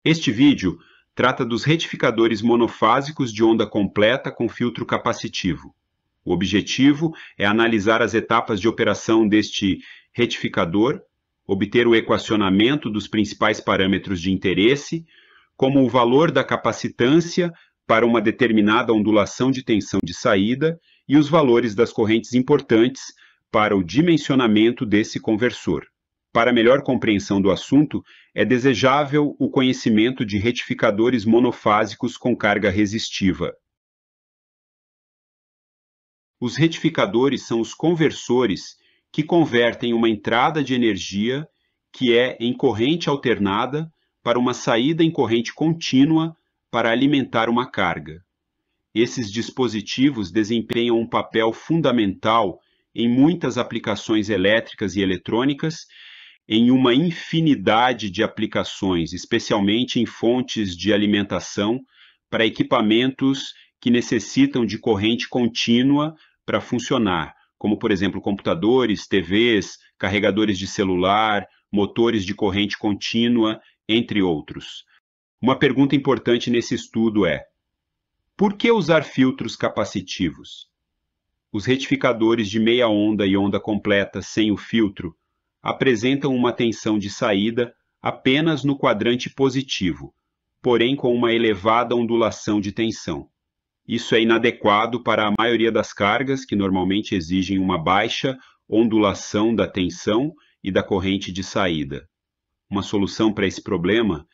Este vídeo trata dos retificadores monofásicos de onda completa com filtro capacitivo. O objetivo é analisar as etapas de operação deste retificador, obter o equacionamento dos principais parâmetros de interesse, como o valor da capacitância para uma determinada ondulação de tensão de saída e os valores das correntes importantes para o dimensionamento desse conversor. Para melhor compreensão do assunto, é desejável o conhecimento de retificadores monofásicos com carga resistiva. Os retificadores são os conversores que convertem uma entrada de energia que é em corrente alternada para uma saída em corrente contínua para alimentar uma carga. Esses dispositivos desempenham um papel fundamental em muitas aplicações elétricas e eletrônicas, em uma infinidade de aplicações, especialmente em fontes de alimentação para equipamentos que necessitam de corrente contínua para funcionar, como, por exemplo, computadores, TVs, carregadores de celular, motores de corrente contínua, entre outros. Uma pergunta importante nesse estudo é: por que usar filtros capacitivos? Os retificadores de meia onda e onda completa sem o filtro apresentam uma tensão de saída apenas no quadrante positivo, porém com uma elevada ondulação de tensão. Isso é inadequado para a maioria das cargas, que normalmente exigem uma baixa ondulação da tensão e da corrente de saída. Uma solução para esse problema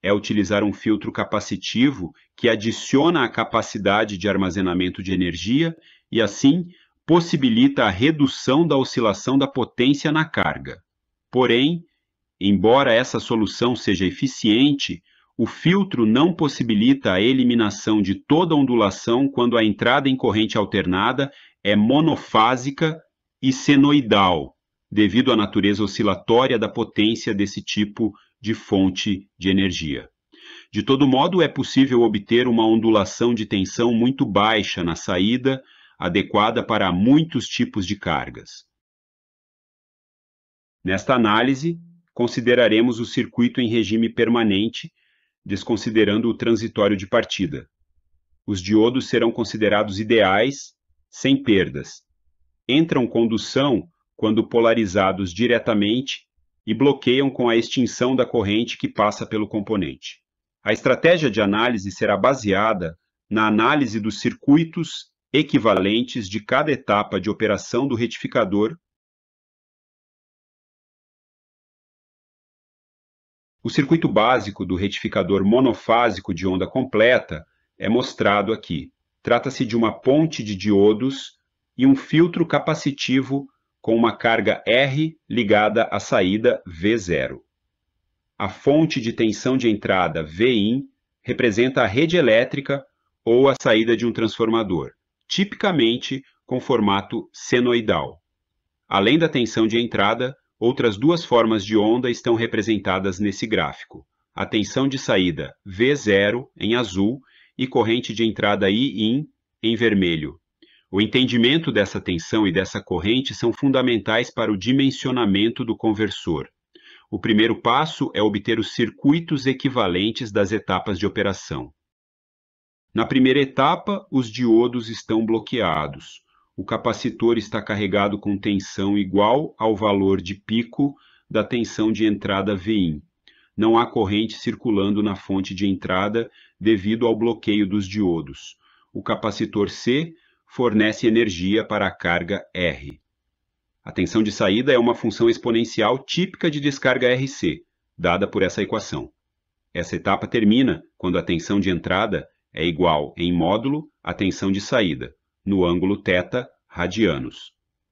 é utilizar um filtro capacitivo que adiciona a capacidade de armazenamento de energia e, assim, possibilita a redução da oscilação da potência na carga. Porém, embora essa solução seja eficiente, o filtro não possibilita a eliminação de toda ondulação quando a entrada em corrente alternada é monofásica e senoidal, devido à natureza oscilatória da potência desse tipo de fonte de energia. De todo modo, é possível obter uma ondulação de tensão muito baixa na saída, adequada para muitos tipos de cargas. Nesta análise, consideraremos o circuito em regime permanente, desconsiderando o transitório de partida. Os diodos serão considerados ideais, sem perdas. Entram condução quando polarizados diretamente e bloqueiam com a extinção da corrente que passa pelo componente. A estratégia de análise será baseada na análise dos circuitos equivalentes de cada etapa de operação do retificador. O circuito básico do retificador monofásico de onda completa é mostrado aqui. Trata-se de uma ponte de diodos e um filtro capacitivo com uma carga R ligada à saída V0. A fonte de tensão de entrada Vin representa a rede elétrica ou a saída de um transformador, tipicamente com formato senoidal. Além da tensão de entrada, outras duas formas de onda estão representadas nesse gráfico: a tensão de saída V0 em azul e corrente de entrada Iin em vermelho. O entendimento dessa tensão e dessa corrente são fundamentais para o dimensionamento do conversor. O primeiro passo é obter os circuitos equivalentes das etapas de operação. Na primeira etapa, os diodos estão bloqueados. O capacitor está carregado com tensão igual ao valor de pico da tensão de entrada Vin. Não há corrente circulando na fonte de entrada devido ao bloqueio dos diodos. O capacitor C fornece energia para a carga R. A tensão de saída é uma função exponencial típica de descarga RC, dada por essa equação. Essa etapa termina quando a tensão de entrada é igual, em módulo, à tensão de saída, no ângulo θ radianos.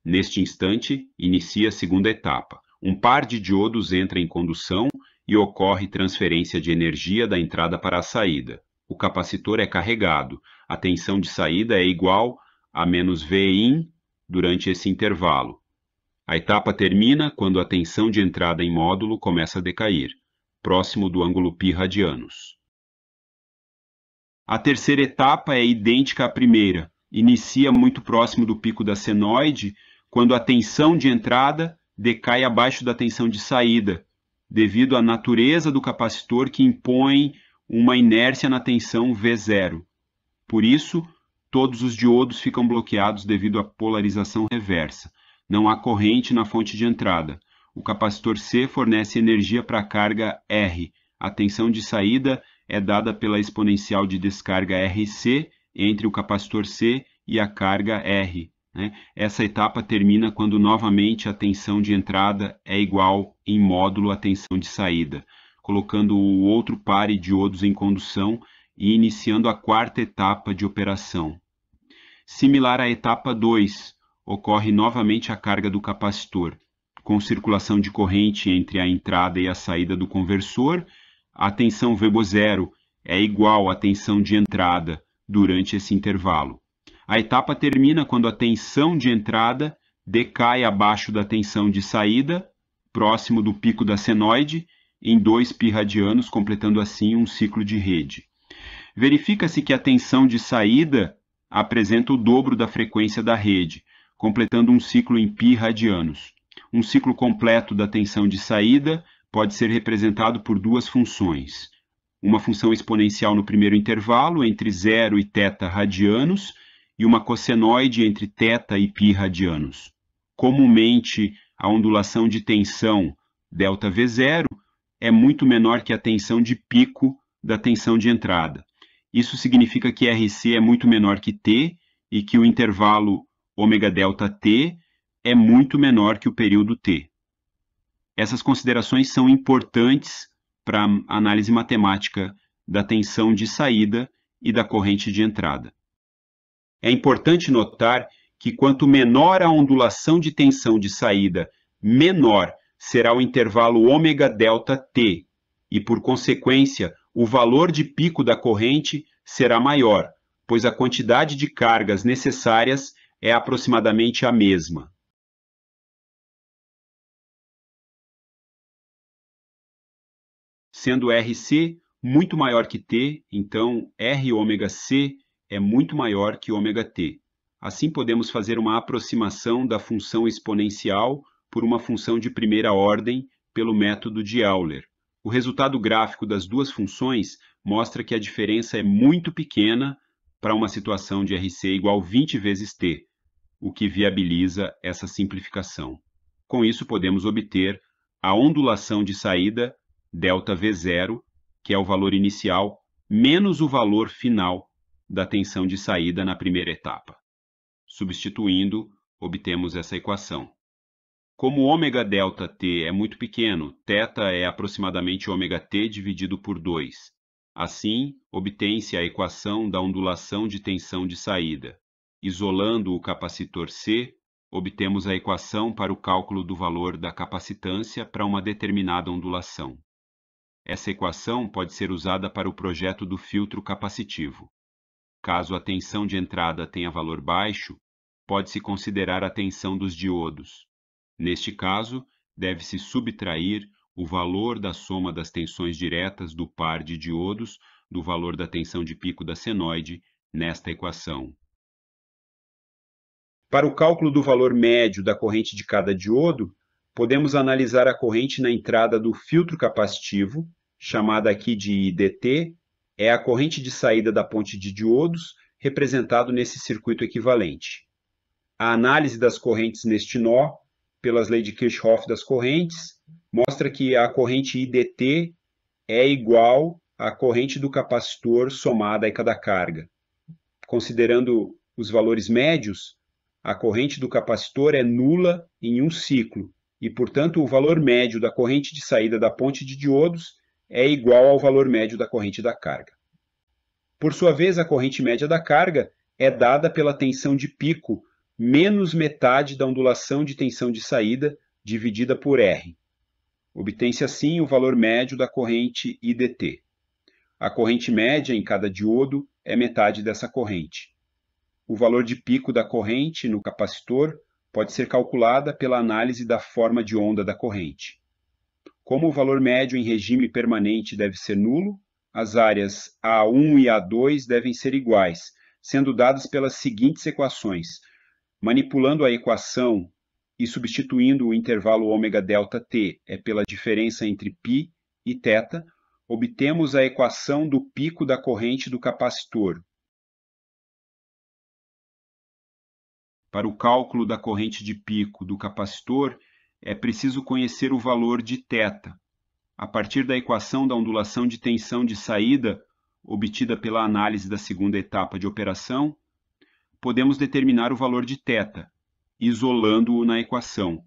Neste instante, inicia a segunda etapa. Um par de diodos entra em condução e ocorre transferência de energia da entrada para a saída. O capacitor é carregado. A tensão de saída é igual a menos Vin durante esse intervalo. A etapa termina quando a tensão de entrada em módulo começa a decair, próximo do ângulo π radianos. A terceira etapa é idêntica à primeira. Inicia muito próximo do pico da senoide, quando a tensão de entrada decai abaixo da tensão de saída, devido à natureza do capacitor que impõe uma inércia na tensão V0. Por isso, todos os diodos ficam bloqueados devido à polarização reversa. Não há corrente na fonte de entrada. O capacitor C fornece energia para a carga R. A tensão de saída é dada pela exponencial de descarga RC entre o capacitor C e a carga R. Essa etapa termina quando novamente a tensão de entrada é igual em módulo à tensão de saída, colocando o outro par de diodos em condução e iniciando a quarta etapa de operação. Similar à etapa 2, ocorre novamente a carga do capacitor, com circulação de corrente entre a entrada e a saída do conversor. A tensão V0 é igual à tensão de entrada durante esse intervalo. A etapa termina quando a tensão de entrada decai abaixo da tensão de saída, próximo do pico da senoide, em 2 π radianos, completando assim um ciclo de rede. Verifica-se que a tensão de saída apresenta o dobro da frequência da rede, completando um ciclo em π radianos. Um ciclo completo da tensão de saída pode ser representado por duas funções. Uma função exponencial no primeiro intervalo, entre 0 e θ radianos, e uma cossenoide entre θ e π radianos. Comumente, a ondulação de tensão ΔV0 é muito menor que a tensão de pico da tensão de entrada. Isso significa que RC é muito menor que T e que o intervalo ω∆T é muito menor que o período T. Essas considerações são importantes para a análise matemática da tensão de saída e da corrente de entrada. É importante notar que quanto menor a ondulação de tensão de saída, menor será o intervalo ω∆T e, por consequência, o valor de pico da corrente será maior, pois a quantidade de cargas necessárias é aproximadamente a mesma. Sendo RC muito maior que T, então Rωc é muito maior que ωt. Assim podemos fazer uma aproximação da função exponencial por uma função de primeira ordem pelo método de Euler. O resultado gráfico das duas funções mostra que a diferença é muito pequena para uma situação de RC igual 20 vezes T, o que viabiliza essa simplificação. Com isso, podemos obter a ondulação de saída ΔV0, que é o valor inicial, menos o valor final da tensão de saída na primeira etapa. Substituindo, obtemos essa equação. Como ω∆T é muito pequeno, θ é aproximadamente ωt dividido por 2. Assim, obtém-se a equação da ondulação de tensão de saída. Isolando o capacitor C, obtemos a equação para o cálculo do valor da capacitância para uma determinada ondulação. Essa equação pode ser usada para o projeto do filtro capacitivo. Caso a tensão de entrada tenha valor baixo, pode-se considerar a tensão dos diodos. Neste caso, deve-se subtrair o valor da soma das tensões diretas do par de diodos do valor da tensão de pico da senoide nesta equação. Para o cálculo do valor médio da corrente de cada diodo, podemos analisar a corrente na entrada do filtro capacitivo, chamada aqui de IDT, é a corrente de saída da ponte de diodos, representado nesse circuito equivalente. A análise das correntes neste nó, pelas leis de Kirchhoff das correntes, mostra que a corrente IDT é igual à corrente do capacitor somada a cada carga. Considerando os valores médios, a corrente do capacitor é nula em um ciclo, e, portanto, o valor médio da corrente de saída da ponte de diodos é igual ao valor médio da corrente da carga. Por sua vez, a corrente média da carga é dada pela tensão de pico menos metade da ondulação de tensão de saída dividida por R. Obtém-se assim o valor médio da corrente IDT. A corrente média em cada diodo é metade dessa corrente. O valor de pico da corrente no capacitor pode ser calculada pela análise da forma de onda da corrente. Como o valor médio em regime permanente deve ser nulo, as áreas A1 e A2 devem ser iguais, sendo dadas pelas seguintes equações. Manipulando a equação e substituindo o intervalo ômega delta t pela diferença entre π e θ, obtemos a equação do pico da corrente do capacitor. Para o cálculo da corrente de pico do capacitor, é preciso conhecer o valor de θ. A partir da equação da ondulação de tensão de saída, obtida pela análise da segunda etapa de operação, podemos determinar o valor de θ, isolando-o na equação.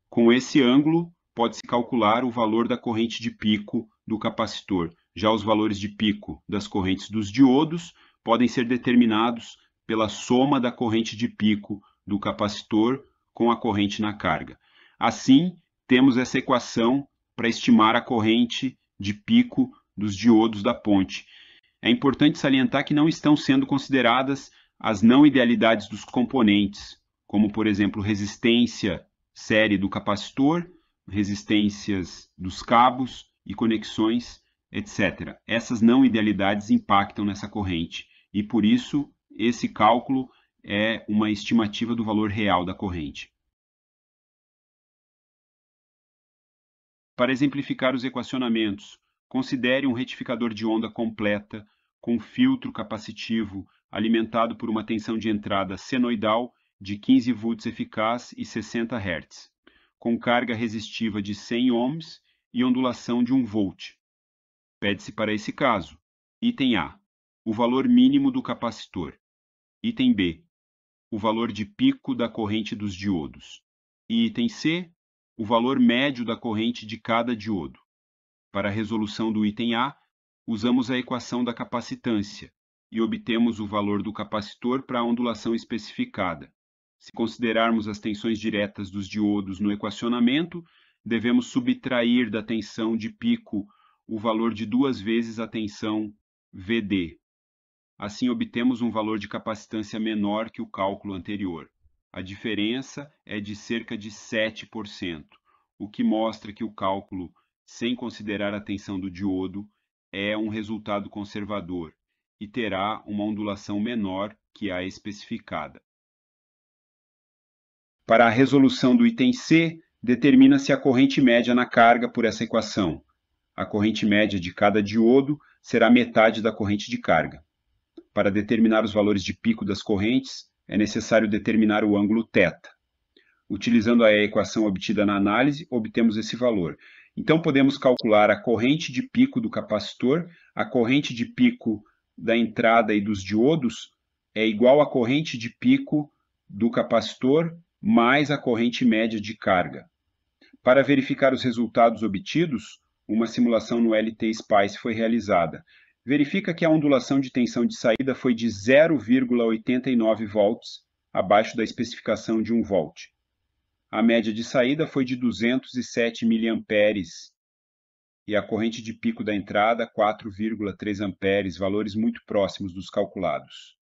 Com esse ângulo, pode-se calcular o valor da corrente de pico do capacitor. Já os valores de pico das correntes dos diodos podem ser determinados pela soma da corrente de pico do capacitor com a corrente na carga. Assim, temos essa equação para estimar a corrente de pico dos diodos da ponte. É importante salientar que não estão sendo consideradas as não idealidades dos componentes, como, por exemplo, resistência série do capacitor, resistências dos cabos e conexões, etc. Essas não idealidades impactam nessa corrente e, por isso, esse cálculo é uma estimativa do valor real da corrente. Para exemplificar os equacionamentos, considere um retificador de onda completa com filtro capacitivo alimentado por uma tensão de entrada senoidal de 15 volts eficaz e 60 Hz, com carga resistiva de 100 ohms e ondulação de 1 volt. Pede-se para esse caso: item A, o valor mínimo do capacitor; item B, o valor de pico da corrente dos diodos; e item C, o valor médio da corrente de cada diodo. Para a resolução do item A, usamos a equação da capacitância e obtemos o valor do capacitor para a ondulação especificada. Se considerarmos as tensões diretas dos diodos no equacionamento, devemos subtrair da tensão de pico o valor de 2 vezes a tensão VD. Assim, obtemos um valor de capacitância menor que o cálculo anterior. A diferença é de cerca de 7%, o que mostra que o cálculo, sem considerar a tensão do diodo, é um resultado conservador e terá uma ondulação menor que a especificada. Para a resolução do item C, determina-se a corrente média na carga por essa equação. A corrente média de cada diodo será metade da corrente de carga. Para determinar os valores de pico das correntes, é necessário determinar o ângulo θ. Utilizando a equação obtida na análise, obtemos esse valor. Então, podemos calcular a corrente de pico do capacitor, a corrente de pico da entrada e dos diodos é igual à corrente de pico do capacitor mais a corrente média de carga. Para verificar os resultados obtidos, uma simulação no LT-SPICE foi realizada. Verifica que a ondulação de tensão de saída foi de 0,89 volts, abaixo da especificação de 1 volt. A média de saída foi de 207 mA e a corrente de pico da entrada 4,3 amperes, valores muito próximos dos calculados.